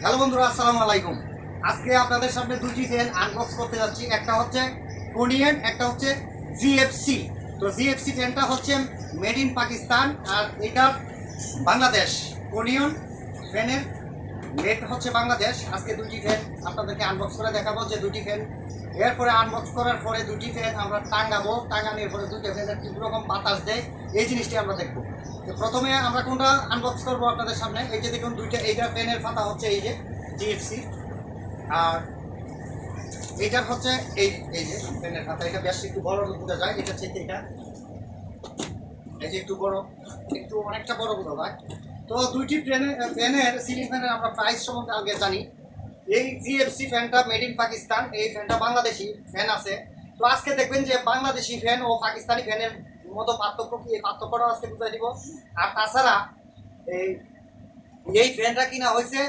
Hello বন্ধুরা, আসসালামু আলাইকুম। আজকে আপনাদের সামনে দুটি ফ্যান আনবক্স করতে যাচ্ছি। একটা হচ্ছে কোরিয়ান, একটা হচ্ছে জিএফসি। তো জিএফসি ফ্যানটা হচ্ছে মেড ইন পাকিস্তান, আর এটা বাংলাদেশ। কোরিয়ান ফ্যানের মেড হচ্ছে বাংলাদেশ। আজকে দুটি ফ্যান আপনাদেরকে আনবক্স করে দেখাবো যে দুটি ফ্যান। এরপরে আনবক্স করার পরে দুটি ফ্যান আমরা টাঙাবো, টাঙানোর পরে দুটি ফ্যানের কী রকম বাতাস দেয় এই জিনিসটি আমরা দেখবো। তো প্রথমে আমরা কোনটা আনবক্স করবো আপনাদের সামনে। এই যে দেখুন দুইটা, এইটা ফ্যানের পাতা হচ্ছে এই যে জিএফসি, আর এইটার হচ্ছে এই এই যে ফ্যানের পাতা। এটা বেশ একটু বড় বোঝা যায়, এটা হচ্ছে এটা, এই যে একটু বড়, একটু অনেকটা বড় বোঝা যায়। তো দুইটি ফ্যানের সিলিং ফ্যানের আমরা প্রাইস সম্বন্ধে আগে জানি। এই জিএফসি ফ্যানটা মেড ইন পাকিস্তান, এই ফ্যানটা বাংলাদেশি ফ্যান আছে। তো আজকে দেখবেন যে বাংলাদেশি ফ্যান ও পাকিস্তানি ফ্যানের মতো পার্থক্য কি, এই পার্থক্যটাও আজকে বুঝাই দিব। আর তাছাড়া এই ফ্যানটা কিনা হয়েছে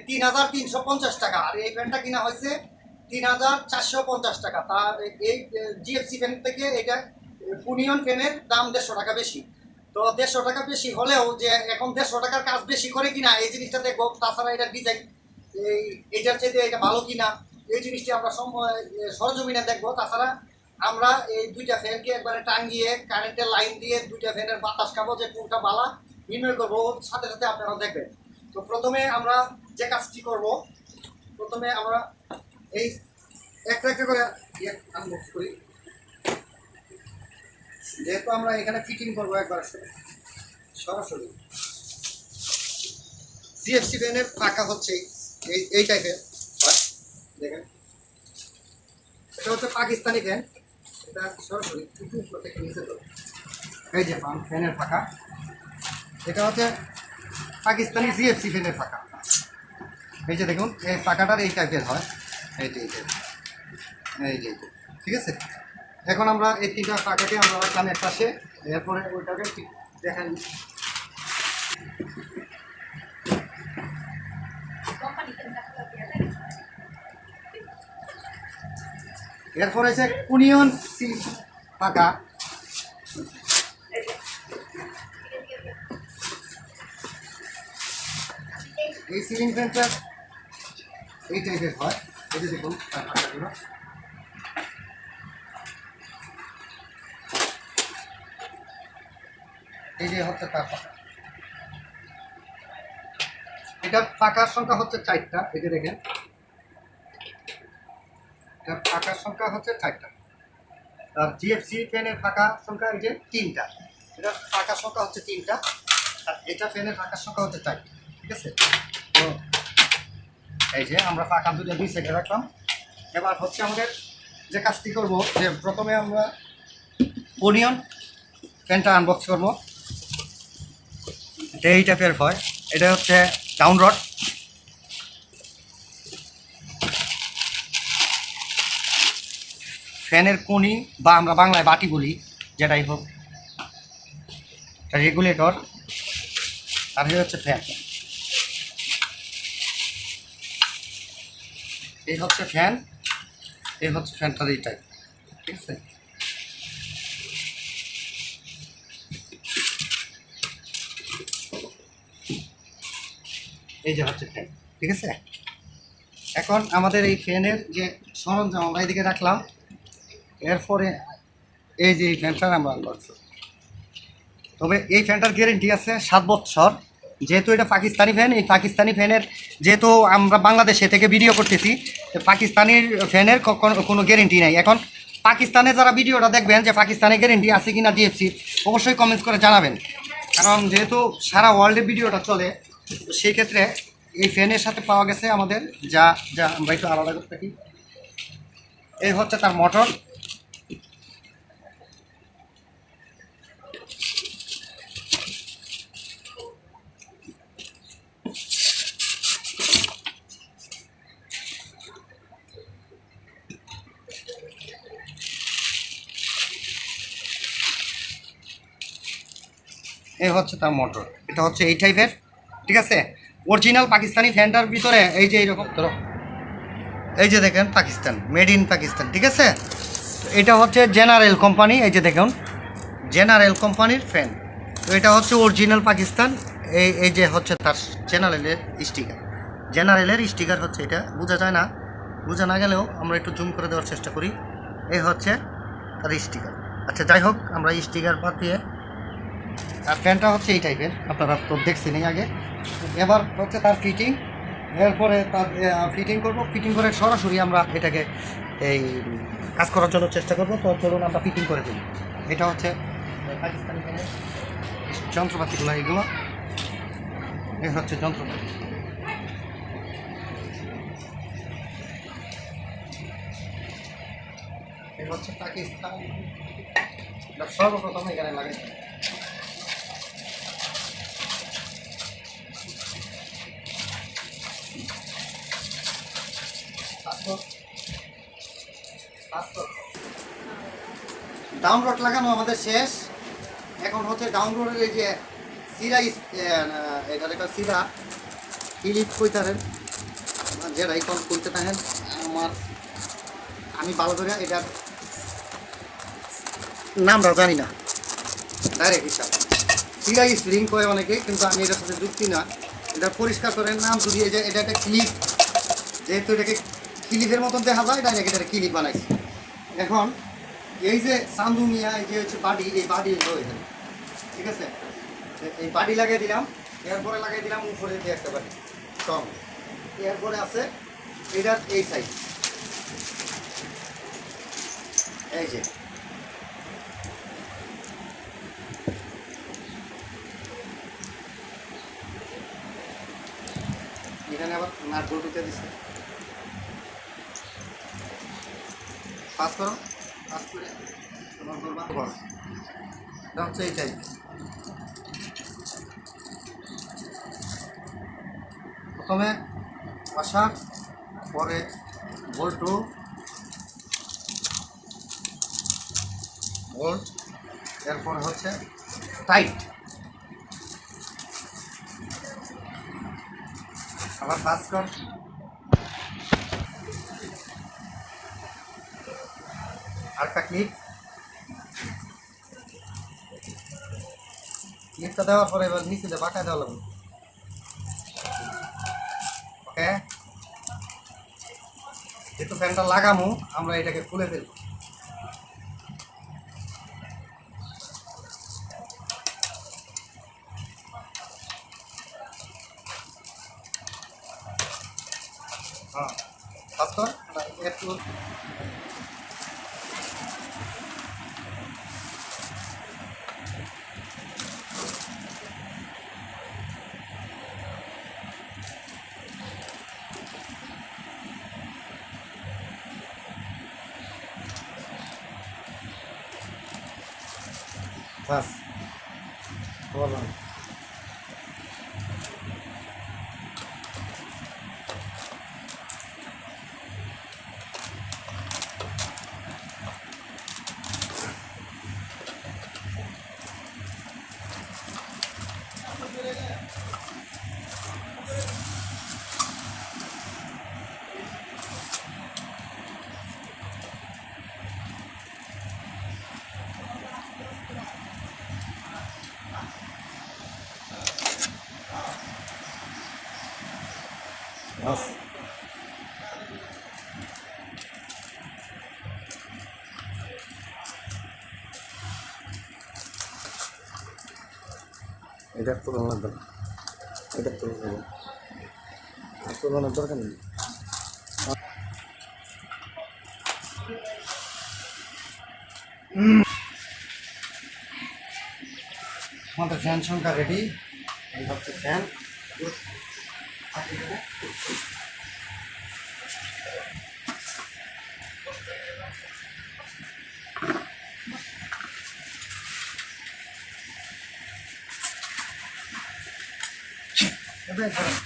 ৩,৩৫০ টাকা, আর এই ফ্যানটা কিনা হয়েছে ৩,৪৫০ টাকা। তা এই জিএফসি ফ্যান থেকে এটা কোরিয়ান ফ্যানের দাম ১৫০ টাকা বেশি। তো ১৫০ টাকা বেশি হলেও যে এখন ১৫০ টাকার কাজ বেশি করে কিনা এই জিনিসটা দেখবো। তাছাড়া এটার ডিজাইন এইটার চাইতে এটা ভালো কিনা এই জিনিসটি আমরা সরজমিনে দেখবো। তাছাড়া আমরা এই দুইটা ফ্যানকে একবারে টাঙ্গিয়ে কারেন্টের লাইন দিয়ে দুইটা ফ্যানের বাতাস খাবো যে কোনটা বালা নির্ণয় করবো, সাথে সাথে আপনারা দেখবেন। তো প্রথমে আমরা যে কাজটি করব, প্রথমে আমরা এই একটা একটা করে আনবক্স করি। যেহেতু আমরা এখানে ফিটিং করবো একবার সরাসরি। সিএফসি ফ্যানের পাকা হচ্ছে এই টাইপের, দেখেন এটা হচ্ছে পাকিস্তানি ফ্যান। এটা সরাসরি থেকে নিচে তো এই যে ফ্যানের পাকা, এটা হচ্ছে পাকিস্তানি জিএফসি ফ্যানের পাকা। এই যে দেখুন এই পাকাটার এই টাইপের হয়, এই যে এই যে ঠিক আছে। এখন আমরা এই তিনটা পাকাকে আমরা রাখলাম এক পাশে, এরপরে ওইটাকে দেখেন। এরপরে হচ্ছে কোরিয়ান পাকা। এই সিলিং ফ্যানটা এই টাইপের হয়, এই যে দেখুন তার পাকাগুলো। এই যে হচ্ছে তার পাকা, এটা পাকার সংখ্যা হচ্ছে 4টা। এই যে দেখেন এটার পাকার সংখ্যা হচ্ছে 4টা। আর জিএফসি ফ্যানের পাকার সংখ্যা এই যে 3টা। এটার পাকার সংখ্যা হচ্ছে 3টা, আর এটা ফ্যানের পাকার সংখ্যা হচ্ছে 4টা। ঠিক আছে। তো এই যে আমরা পাকা দুটো দুই সাইডে রাখলাম। এবার হচ্ছে আমাদের যে কাজটি করব, যে প্রথমে আমরা কোরিয়ান ফ্যানটা আনবক্স করব। এটা এই টাইপের হয়, এটা হচ্ছে ডাউন রড। ফ্যানের কোনি বা আমরা বাংলায় বাটি বলি, যেটাই হোক, রেগুলেটর। আর এই হচ্ছে ফ্যান, এই হচ্ছে ফ্যান, এই হচ্ছে ফ্যানটার এই টাইপ। ঠিক আছে। এই যে হচ্ছে ফ্যান। ঠিক আছে। এখন আমাদের এই ফ্যানের যে সরঞ্জাম আমরা এইদিকে রাখলাম, এরপরে এই যে এই ফ্যানটার আমরা করছি। তবে এই ফ্যানটার গ্যারেন্টি আছে 7 বছর। যেহেতু এটা পাকিস্তানি ফ্যান, এই পাকিস্তানি ফ্যানের যেহেতু আমরা বাংলাদেশে থেকে ভিডিও করতেছি, পাকিস্তানির ফ্যানের কোনো গ্যারেন্টি নাই। এখন পাকিস্তানে যারা ভিডিওটা দেখবেন যে পাকিস্তানের গ্যারেন্টি আছে কিনা ডিএফসি, অবশ্যই কমেন্টস করে জানাবেন। কারণ যেহেতু সারা ওয়ার্ল্ডে ভিডিওটা চলে, সেই ক্ষেত্রে এই ফ্যানের সাথে পাওয়া গেছে আমাদের যা যা আমরা একটু আলাদা করতে থাকি। এই হচ্ছে তার মোটর। এই হচ্ছে তার মোটর, এটা হচ্ছে এই টাইপের। ঠিক আছে। অরিজিনাল পাকিস্তানি ফ্যানটার ভিতরে এই যে এইরকম ধরো, এই যে দেখেন পাকিস্তান, মেড ইন পাকিস্তান। ঠিক আছে। এটা হচ্ছে জেনারেল কোম্পানি, এই যে দেখুন জেনারেল কোম্পানির ফ্যান। তো এটা হচ্ছে অরিজিনাল পাকিস্তান। এই যে হচ্ছে তার জেনারেলের স্টিকার। জেনারেলের স্টিকার হচ্ছে এটা, বোঝা যায় না, বোঝা না গেলেও আমরা একটু জুম করে দেওয়ার চেষ্টা করি। এই হচ্ছে তার স্টিকার। আচ্ছা যাই হোক, আমরা স্টিকার বাদ দিয়ে, আর ফ্যানটা হচ্ছে এই টাইপের, আপনারা তো দেখছেন এই আগে। এবার হচ্ছে তার ফিটিং, এরপরে তার ফিটিং করব, ফিটিং করে সরাসরি আমরা এটাকে এই কাজ করার জন্য চেষ্টা করব। তো চলুন আমরা ফিটিং করে দিই। এটা হচ্ছে পাকিস্তানি ফ্যানের যন্ত্রপাতিগুলো, এইগুলো এই হচ্ছে যন্ত্রপাতি। এই হচ্ছে পাকিস্তান, সর্বপ্রথম এখানে লাগে। ডাউনলোড লাগানো আমাদের শেষ। এখন হচ্ছে ডাউনলোডের এই যে সিরা, এটার একটা সিরা ক্লিপ কইতারেন, যেটা এখন খুলতে থাকেন। আমি ভালো করে এটার নামটা জানি না, ডাইরেক্ট হিসাব সিরা স্প্রিং কয় অনেকে, কিন্তু আমি এটার সাথে যুক্তি না। এটা পরিষ্কার করে নাম যদি এই যে এটা একটা ক্লিপ, যেহেতু এটাকে ক্লিপের মতন দেখা যায়, ডাইরেক্ট এটা ক্লিপ বানাইছি। এখন এই যে সান্দু মিয়া, এই যে হচ্ছে বাড়ি, এই বাড়ি হয়ে যাবে, ঠিক আছে। এই বাড়ি লাগিয়ে দিলাম, এরপরে লাগিয়ে দিলাম উপরে দিয়ে একটা বাড়ি কম, এরপরে আছে এটার এই সাইড, এই যে এখানে আবার নাট বল্টুতে দিচ্ছে। পাস করো, পাস করে তোমার করবা বল। এটা হচ্ছে এইটাই, প্রথমে ওয়াশার, পরে বল্টু, বোল্ট, এরপরে হচ্ছে টাইট, আবার পাস কর, আরেকটা ক্লিপ, ক্লিপটা দেওয়ার পরে এবার নিচে দিয়ে বাঁকায় দেওয়া লাগবে। ওকে, যেহেতু ফ্যানটা লাগামো, আমরা এটাকে খুলে ফেলবো। হ্যাঁ, পাস কর একটু। বাস বললাম, বাস এটা তুলনার দরকার, এটা তুলনার দরকার নেই। আমাদের ফ্যান সংখ্যা রেডি, এই হচ্ছে ফ্যান।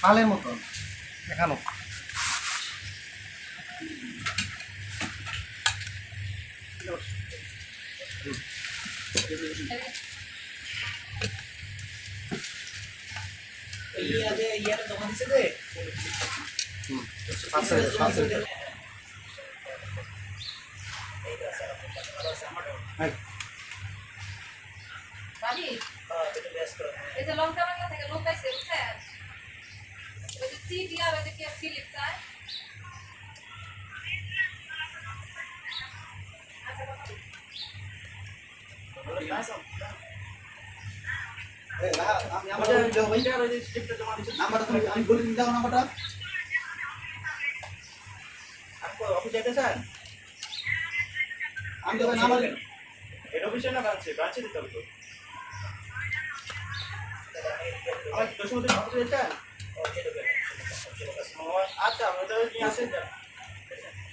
পালের মতন দেখানো, ভাবি এই যে লঙ্কা বাংলা থেকে লোক আইছে বুঝছেন, ওই যে সি টি আর এদিকে সি লিখতে হয়। নাম্বারটা তুমি আমি বলে দিন, দাও নাম্বারটা। অফিস যেতে চান? আমি তো নাম্বার হেড অফিসে না ব্রাঞ্চে দিতে হবে তো। আমার কি 10 মিনিট অফিসে যেতে চান? আচ্ছা আমরা তো নিয়ে আসেন যান।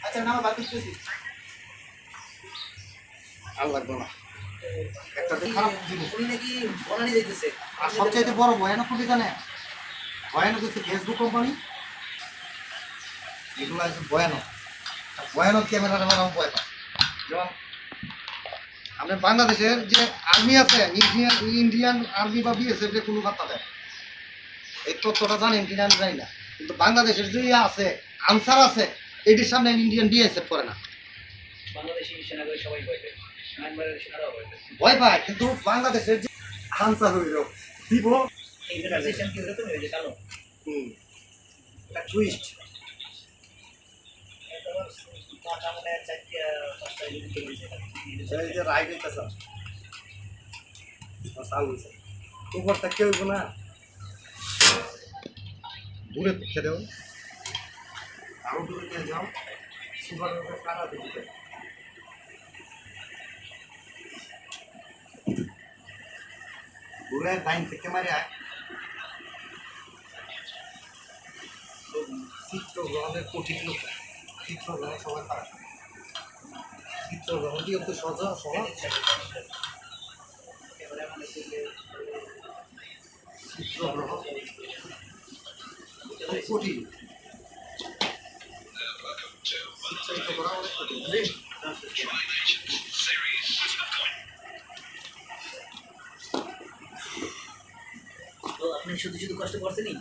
আচ্ছা নাম্বার বাদ দিতেছি। আর লাগবে না, একটা খারাপ দিল। উনি নাকি বনানি যাইতেছে। আর সবচেয়ে বড় ভয়ানক কি জানে, ভয়ানক হচ্ছে ফেসবুক কোম্পানি। এগুলো আছে ভয়ানক, ভয়ানক ক্যামেরার আমার ভয় পায়। যেমন আমাদের বাংলাদেশের যে আর্মি আছে, ইন্ডিয়ান আর্মি বা বিএসএফ এর কোনো বার্তা দেয়, এই তথ্যটা জানেন কিনা আমি জানি না, কিন্তু বাংলাদেশের যে আছে আনসার আছে, এটির সামনে ইন্ডিয়ান বিএসএফ করে না, বাংলাদেশি সেনাবাহিনী সবাই ভয় পায়, মায়ানমারের সেনারাও ভয় পায়। ভয় পায়। কিন্তু বাংলাদেশের যে আনসার হইল দিব এই ট্রানজিশন কি এরকম হয়ে যায় কালো? একটা টুইস্ট। এই যে রাইড হইতেছে চালুছে উপরটা কেউ না, দূরে পিছিয়ে দেও, আরো দূরে নিয়ে যাও, সুপার কারা দিতে দূরে লাইন থেকে মারে আয়। চিত্রগ্রহণের কঠিন লোক, চিত্রগ্রহণ সবাই পারে, চিত্রগ্রহণ কি একটু সহজ সহজ, চিত্রগ্রহণ কঠিন, চিত্রায়িত করা অনেক কঠিন। তো আপনি শুধু শুধু কষ্ট করছেনই,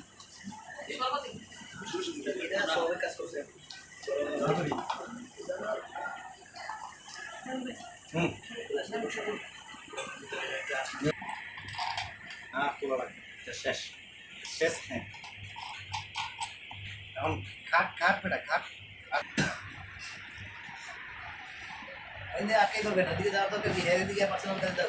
এটা স্বাভাবিক কাজ করছে। হ্যাঁ খোলা লাগে, শেষ শেষ নেই এখন, খাট খাট বেটা খাট। আটকে ধরবেন, ওদিকে যাওয়ার দরকার কি, এদিকে পার্সোনাল দরকার,